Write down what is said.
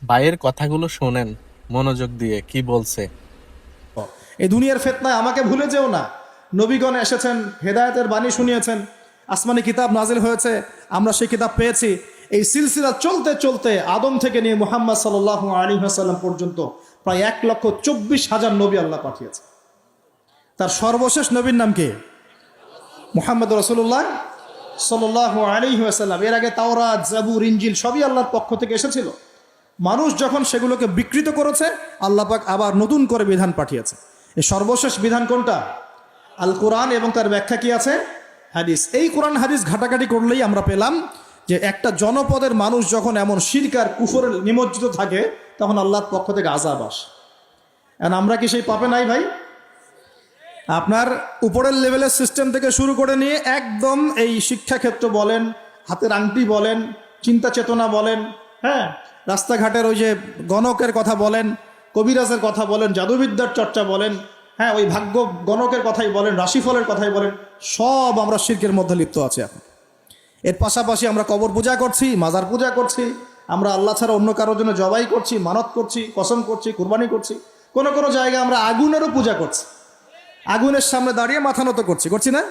ভাইয়ের কথাগুলো শোনেন মনোযোগ দিয়ে, কি বলছে। এই দুনিয়ার ফিতনায় আমাকে ভুলে যেও না। নবীগণ এসেছেন, হেদায়েতের বাণী শুনিয়েছেন, আসমানি কিতাব নাজিল হয়েছে, আমরা সেই কিতাব পেয়েছি। এই সিলসিলা চলতে চলতে আদম থেকে নিয়ে মুহাম্মদ সাল্লাল্লাহু আলাইহি ওয়াসাল্লাম পর্যন্ত প্রায় 1,24,000 নবী আল্লাহ পাঠিয়েছে। তার সর্বশেষ নবীর নাম কি? মুহাম্মদ রাসূলুল্লাহ সাল্লাল্লাহু আলাইহি ওয়াসাল্লাম। এর আগে তাওরাত, জাবুর, ইনজিল সবই আল্লাহর পক্ষ থেকে এসেছিল। মানুষ যখন সেগুলোকে বিকৃত করেছে, আল্লাহ পাক আবার নতুন করে বিধান পাঠিয়েছে। এই সর্বশেষ বিধান কোনটা? আল কোরআন, এবং তার ব্যাখ্যা কি আছে? হাদিস। এই কোরআন হাদিস ঘাটাঘাটি করলেই আমরা পেলাম যে একটা জনপদের মানুষ যখন এমন শিরক আর কুফরে নিমজ্জিত থাকে, তখন আল্লাহর পক্ষ থেকে আযাব আসে। আর আমরা কি সেই পাপে নাই ভাই? আপনার উপরের লেভেলের সিস্টেম থেকে শুরু করে নিয়ে একদম এই শিক্ষাক্ষেত্র বলেন, হাতের আংটি বলেন, চিন্তা চেতনা বলেন, হ্যাঁ, রাস্তাঘাটের ওই যে গণকের কথা বলেন, কবিরাজের কথা বলেন, জাদুবিদ্যার চর্চা বলেন, হ্যাঁ, ওই ভাগ্য গণকের কথাই বলেন, রাশিফলের কথাই বলেন, সব আমরা শিরকের মধ্যে লিপ্ত আছি এখন। এর পাশাপাশি আমরা কবর পূজা করছি, মাজার পূজা করছি, আমরা আল্লাহ ছাড়া অন্য কারোর জন্য জবাই করছি, মানত করছি, কসম করছি, কুরবানি করছি। কোনো কোনো জায়গায় আমরা আগুনেরও পূজা করছি, আগুনের সামনে দাঁড়িয়ে মাথা নত করছি না?